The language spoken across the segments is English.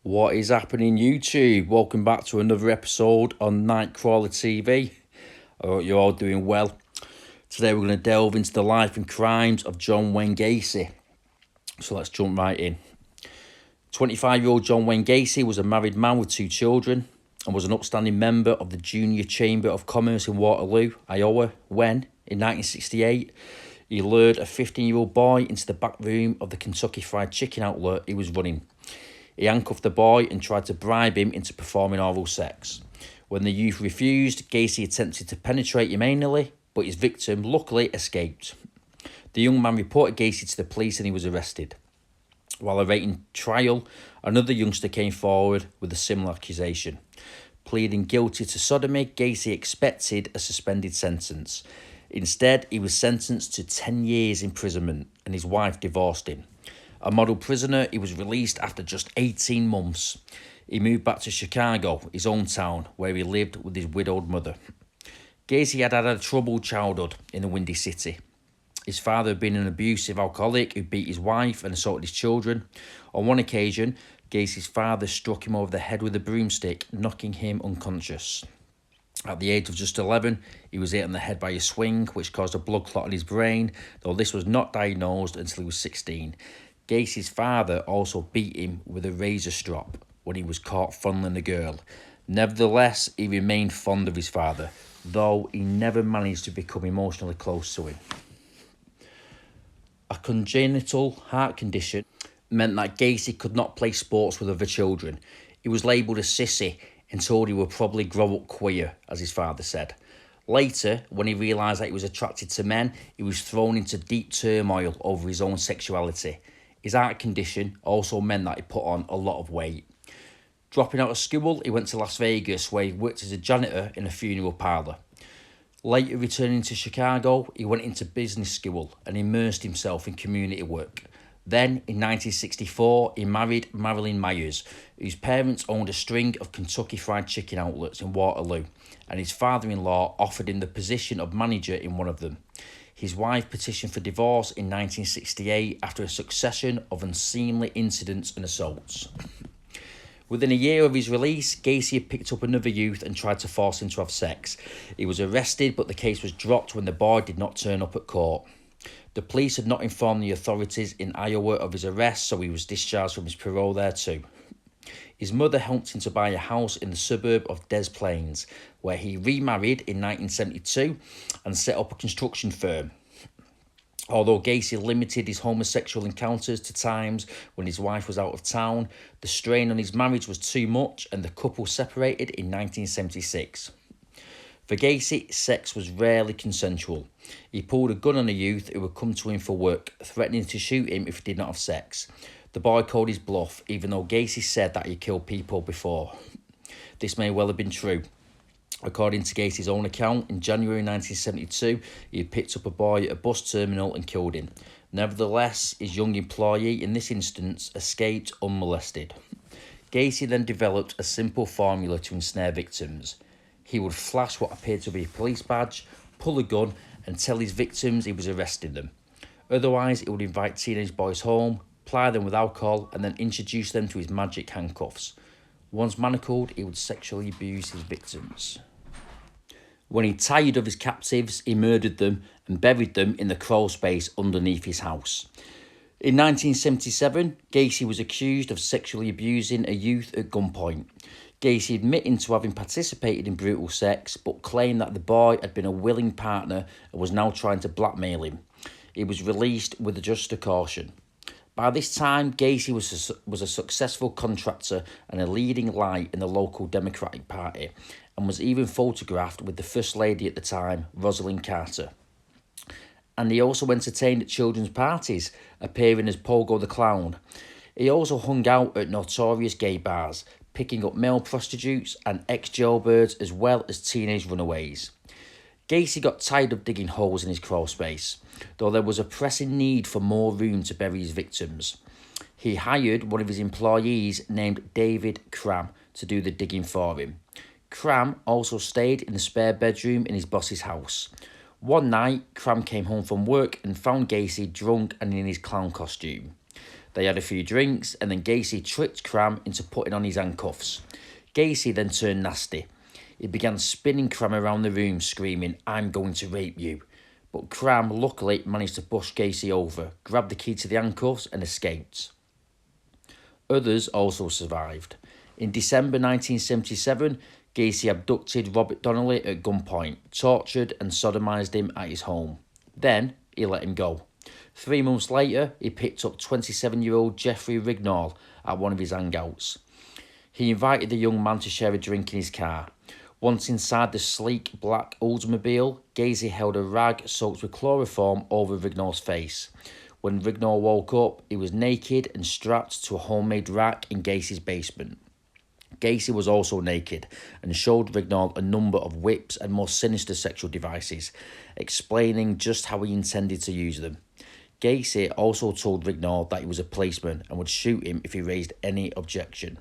What is happening, YouTube? Welcome back to another episode on Nightcrawler TV. I hope you're all doing well. Today we're going to delve into the life and crimes of John Wayne Gacy. So let's jump right in. 25-year-old John Wayne Gacy was a married man with 2 children and was an upstanding member of the Junior Chamber of Commerce in Waterloo, Iowa, when, in 1968, he lured a 15-year-old boy into the back room of the Kentucky Fried Chicken outlet he was running. He handcuffed the boy and tried to bribe him into performing oral sex. When the youth refused, Gacy attempted to penetrate him anally, but his victim luckily escaped. The young man reported Gacy to the police and he was arrested. While awaiting trial, another youngster came forward with a similar accusation. Pleading guilty to sodomy, Gacy expected a suspended sentence. Instead, he was sentenced to 10 years imprisonment and his wife divorced him. A model prisoner, he was released after just 18 months. He moved back to Chicago, his hometown, where he lived with his widowed mother. Gacy had a troubled childhood in the Windy City. His father had been an abusive alcoholic who beat his wife and assaulted his children. On one occasion, Gacy's father struck him over the head with a broomstick, knocking him unconscious. At the age of just 11, he was hit on the head by a swing, which caused a blood clot in his brain, though this was not diagnosed until he was 16. Gacy's father also beat him with a razor strop when he was caught fondling a girl. Nevertheless, he remained fond of his father, though he never managed to become emotionally close to him. A congenital heart condition meant that Gacy could not play sports with other children. He was labelled a sissy and told he would probably grow up queer, as his father said. Later, when he realised that he was attracted to men, he was thrown into deep turmoil over his own sexuality. His heart condition also meant that he put on a lot of weight. Dropping out of school, he went to Las Vegas, where he worked as a janitor in a funeral parlour. Later returning to Chicago, he went into business school and immersed himself in community work. Then, in 1964, he married Marilyn Myers, whose parents owned a string of Kentucky Fried Chicken outlets in Waterloo, and his father-in-law offered him the position of manager in one of them. His wife petitioned for divorce in 1968 after a succession of unseemly incidents and assaults. Within a year of his release, Gacy had picked up another youth and tried to force him to have sex. He was arrested, but the case was dropped when the boy did not turn up at court. The police had not informed the authorities in Iowa of his arrest, so he was discharged from his parole there too. His mother helped him to buy a house in the suburb of Des Plaines, where he remarried in 1972 and set up a construction firm. Although Gacy limited his homosexual encounters to times when his wife was out of town, the strain on his marriage was too much and the couple separated in 1976. For Gacy, sex was rarely consensual. He pulled a gun on a youth who would come to him for work, threatening to shoot him if he did not have sex. The boy called his bluff, even though Gacy said that he killed people before. This may well have been true. According to Gacy's own account, in January 1972, he had picked up a boy at a bus terminal and killed him. Nevertheless, his young employee in this instance escaped unmolested. Gacy then developed a simple formula to ensnare victims. He would flash what appeared to be a police badge, pull a gun, and tell his victims he was arresting them. Otherwise, he would invite teenage boys home, ply them with alcohol, and then introduce them to his magic handcuffs. Once manacled, he would sexually abuse his victims. When he tired of his captives, he murdered them and buried them in the crawlspace underneath his house. In 1977, Gacy was accused of sexually abusing a youth at gunpoint. Gacy admitted to having participated in brutal sex, but claimed that the boy had been a willing partner and was now trying to blackmail him. He was released with just a caution. By this time, Gacy was a successful contractor and a leading light in the local Democratic Party, and was even photographed with the First Lady at the time, Rosalind Carter. And he also entertained at children's parties, appearing as Pogo the Clown. He also hung out at notorious gay bars, picking up male prostitutes and ex-jailbirds as well as teenage runaways. Gacy got tired of digging holes in his crawlspace, though there was a pressing need for more room to bury his victims. He hired one of his employees named David Cram to do the digging for him. Cram also stayed in the spare bedroom in his boss's house. One night, Cram came home from work and found Gacy drunk and in his clown costume. They had a few drinks, and then Gacy tricked Cram into putting on his handcuffs. Gacy then turned nasty. He began spinning Cram around the room, screaming, "I'm going to rape you." But Cram luckily managed to push Gacy over, grabbed the key to the handcuffs, and escaped. Others also survived. In December 1977, Gacy abducted Robert Donnelly at gunpoint, tortured and sodomised him at his home. Then he let him go. 3 months later, he picked up 27-year-old Jeffrey Rignall at one of his hangouts. He invited the young man to share a drink in his car. Once inside the sleek black Oldsmobile, Gacy held a rag soaked with chloroform over Rignall's face. When Rignall woke up, he was naked and strapped to a homemade rack in Gacy's basement. Gacy was also naked and showed Rignall a number of whips and more sinister sexual devices, explaining just how he intended to use them. Gacy also told Rignall that he was a policeman and would shoot him if he raised any objection.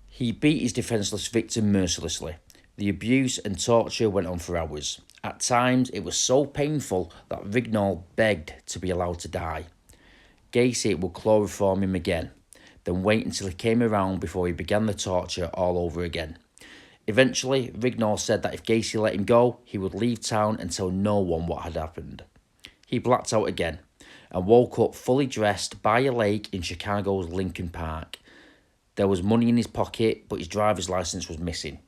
He beat his defenceless victim mercilessly. The abuse and torture went on for hours. At times, it was so painful that Rignall begged to be allowed to die. Gacy would chloroform him again, then wait until he came around before he began the torture all over again. Eventually, Rignall said that if Gacy let him go, he would leave town and tell no one what had happened. He blacked out again and woke up fully dressed by a lake in Chicago's Lincoln Park. There was money in his pocket, but his driver's license was missing.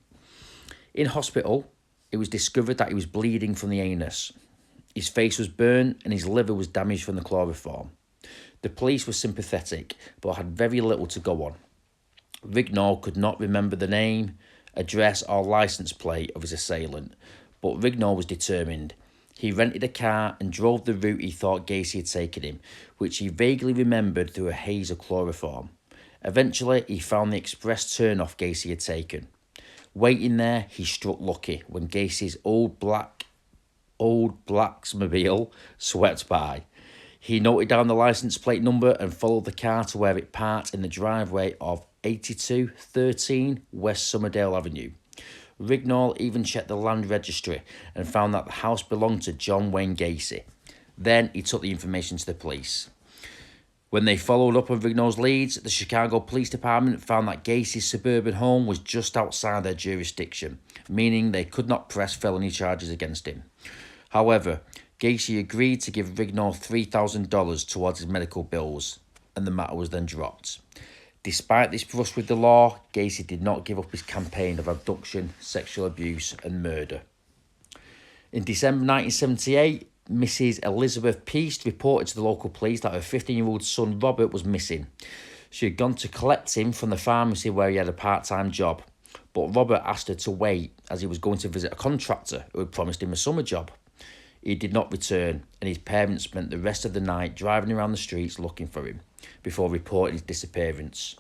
In hospital, it was discovered that he was bleeding from the anus. His face was burnt and his liver was damaged from the chloroform. The police were sympathetic, but had very little to go on. Rignall could not remember the name, address or license plate of his assailant, but Rignall was determined. He rented a car and drove the route he thought Gacy had taken him, which he vaguely remembered through a haze of chloroform. Eventually, he found the express turn-off Gacy had taken. Waiting there, he struck lucky when Gacy's old Blacksmobile swept by. He noted down the license plate number and followed the car to where it parked in the driveway of 8213 West Summerdale Avenue. Rignall even checked the land registry and found that the house belonged to John Wayne Gacy. Then he took the information to the police. When they followed up on Rignall's leads, the Chicago Police Department found that Gacy's suburban home was just outside their jurisdiction, meaning they could not press felony charges against him. However, Gacy agreed to give Rignall $3,000 towards his medical bills, and the matter was then dropped. Despite this brush with the law, Gacy did not give up his campaign of abduction, sexual abuse, and murder. In December 1978, Mrs. Elizabeth Peast reported to the local police that her 15-year-old son Robert was missing. She had gone to collect him from the pharmacy where he had a part-time job, but Robert asked her to wait as he was going to visit a contractor who had promised him a summer job. He did not return, and his parents spent the rest of the night driving around the streets looking for him before reporting his disappearance.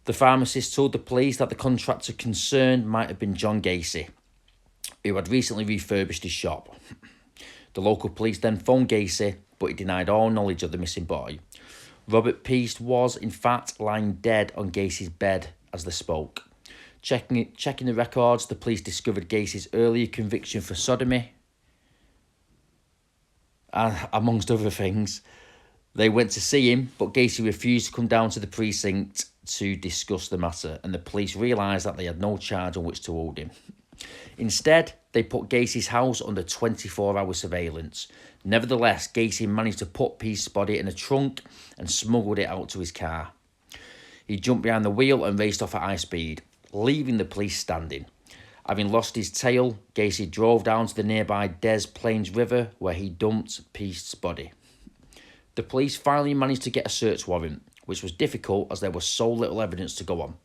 The pharmacist told the police that the contractor concerned might have been John Gacy, who had recently refurbished his shop. The local police then phoned Gacy, but he denied all knowledge of the missing boy. Robert Peast was, in fact, lying dead on Gacy's bed as they spoke. Checking the records, the police discovered Gacy's earlier conviction for sodomy, amongst other things. They went to see him, but Gacy refused to come down to the precinct to discuss the matter, and the police realised that they had no charge on which to hold him. Instead, they put Gacy's house under 24-hour surveillance. Nevertheless, Gacy managed to put Peast's body in a trunk and smuggled it out to his car. He jumped behind the wheel and raced off at high speed, leaving the police standing. Having lost his tail, Gacy drove down to the nearby Des Plaines River where he dumped Peast's body. The police finally managed to get a search warrant, which was difficult as there was so little evidence to go on.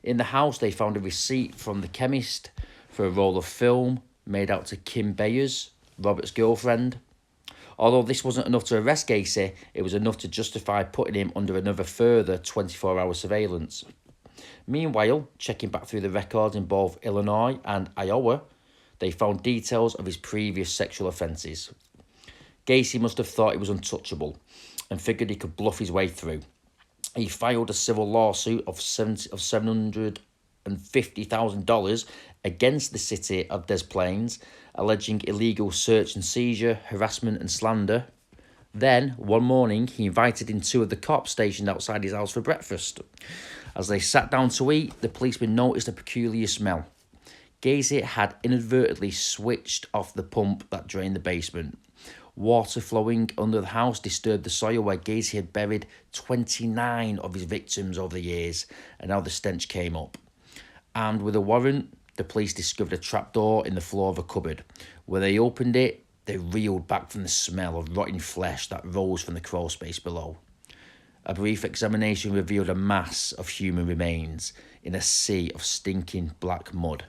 In the house, they found a receipt from the chemist for a roll of film made out to Kim Bayers, Robert's girlfriend. Although this wasn't enough to arrest Gacy, it was enough to justify putting him under another further 24-hour surveillance. Meanwhile, checking back through the records in both Illinois and Iowa, they found details of his previous sexual offences. Gacy must have thought he was untouchable and figured he could bluff his way through. He filed a civil lawsuit of $750,000 against the city of Des Plaines, alleging illegal search and seizure, harassment and slander. Then, one morning, he invited in two of the cops stationed outside his house for breakfast. As they sat down to eat, the policeman noticed a peculiar smell. Gacy had inadvertently switched off the pump that drained the basement. Water flowing under the house disturbed the soil where Gacy had buried 29 of his victims over the years, and now the stench came up. Armed with a warrant, the police discovered a trapdoor in the floor of a cupboard. When they opened it, they reeled back from the smell of rotting flesh that rose from the crawlspace below. A brief examination revealed a mass of human remains in a sea of stinking black mud.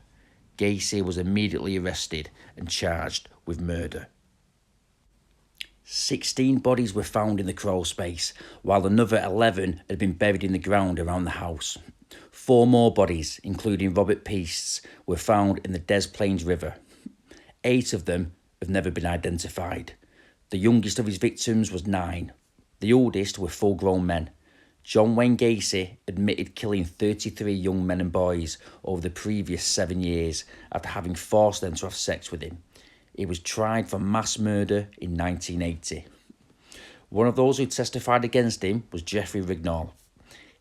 Gacy was immediately arrested and charged with murder. 16 bodies were found in the crawlspace, while another 11 had been buried in the ground around the house. 4 more bodies, including Robert Peace's, were found in the Des Plaines River. 8 of them have never been identified. The youngest of his victims was 9. The oldest were full-grown men. John Wayne Gacy admitted killing 33 young men and boys over the previous 7 years after having forced them to have sex with him. He was tried for mass murder in 1980. One of those who testified against him was Jeffrey Rignall.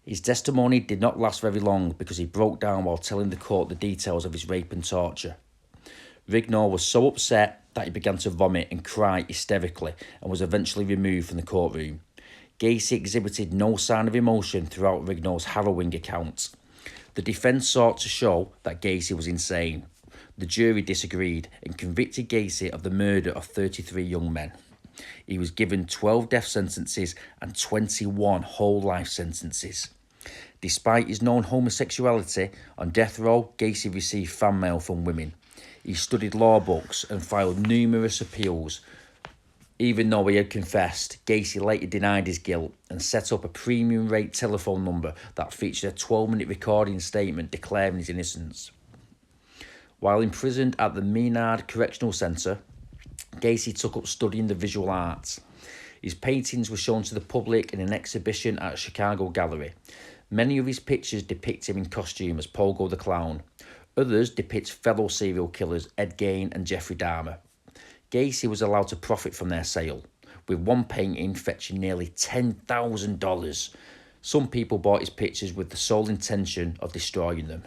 His testimony did not last very long because he broke down while telling the court the details of his rape and torture. Rignall was so upset that he began to vomit and cry hysterically and was eventually removed from the courtroom. Gacy exhibited no sign of emotion throughout Rignall's harrowing account. The defence sought to show that Gacy was insane. The jury disagreed and convicted Gacy of the murder of 33 young men. He was given 12 death sentences and 21 whole life sentences. Despite his known homosexuality, on death row, Gacy received fan mail from women. He studied law books and filed numerous appeals. Even though he had confessed, Gacy later denied his guilt and set up a premium rate telephone number that featured a 12-minute recording statement declaring his innocence. While imprisoned at the Menard Correctional Centre, Gacy took up studying the visual arts. His paintings were shown to the public in an exhibition at a Chicago gallery. Many of his pictures depict him in costume as Pogo the Clown. Others depict fellow serial killers Ed Gein and Jeffrey Dahmer. Gacy was allowed to profit from their sale, with one painting fetching nearly $10,000. Some people bought his pictures with the sole intention of destroying them.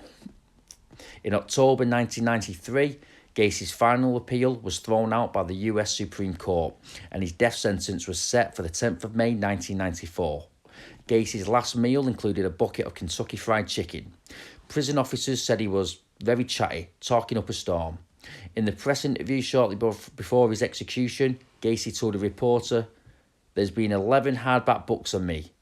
In October 1993, Gacy's final appeal was thrown out by the US Supreme Court, and his death sentence was set for the 10th of May 1994. Gacy's last meal included a bucket of Kentucky Fried Chicken. Prison officers said he was very chatty, talking up a storm. In the press interview shortly before his execution, Gacy told a reporter, "There's been 11 hardback books on me,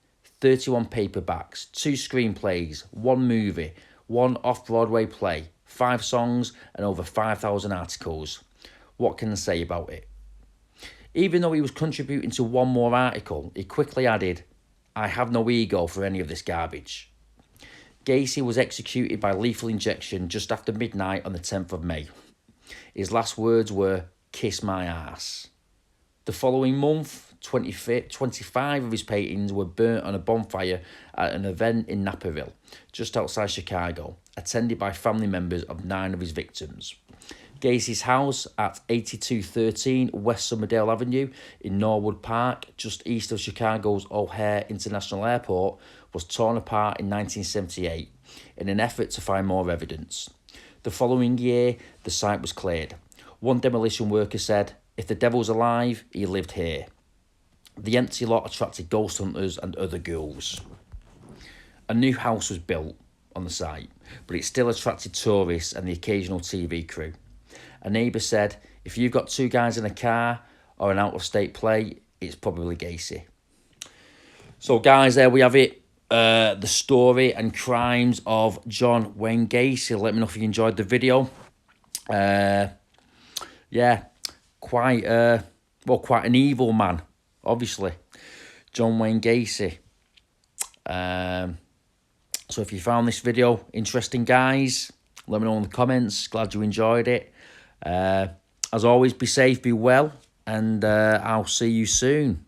31 paperbacks, 2 screenplays, 1 movie, 1 off-Broadway play, 5 songs, and over 5,000 articles. What can I say about it?" Even though he was contributing to one more article, he quickly added, "I have no ego for any of this garbage." Gacy was executed by lethal injection just after midnight on the 10th of May. His last words were, "Kiss my ass." The following month, 25 of his paintings were burnt on a bonfire at an event in Naperville, just outside Chicago, attended by family members of 9 of his victims. Gacy's house at 8213 West Somerdale Avenue in Norwood Park, just east of Chicago's O'Hare International Airport, was torn apart in 1978 in an effort to find more evidence. The following year, the site was cleared. One demolition worker said, "If the devil's alive, he lived here." The empty lot attracted ghost hunters and other ghouls. A new house was built on the site, but it still attracted tourists and the occasional TV crew. A neighbour said, "If you've got 2 guys in a car or an out-of-state plate, it's probably Gacy." So guys, there we have it. The story and crimes of John Wayne Gacy. Let me know if you enjoyed the video. Yeah, quite an evil man, obviously. John Wayne Gacy. So if you found this video interesting, guys, let me know in the comments. Glad you enjoyed it. As always, be safe, be well, and I'll see you soon.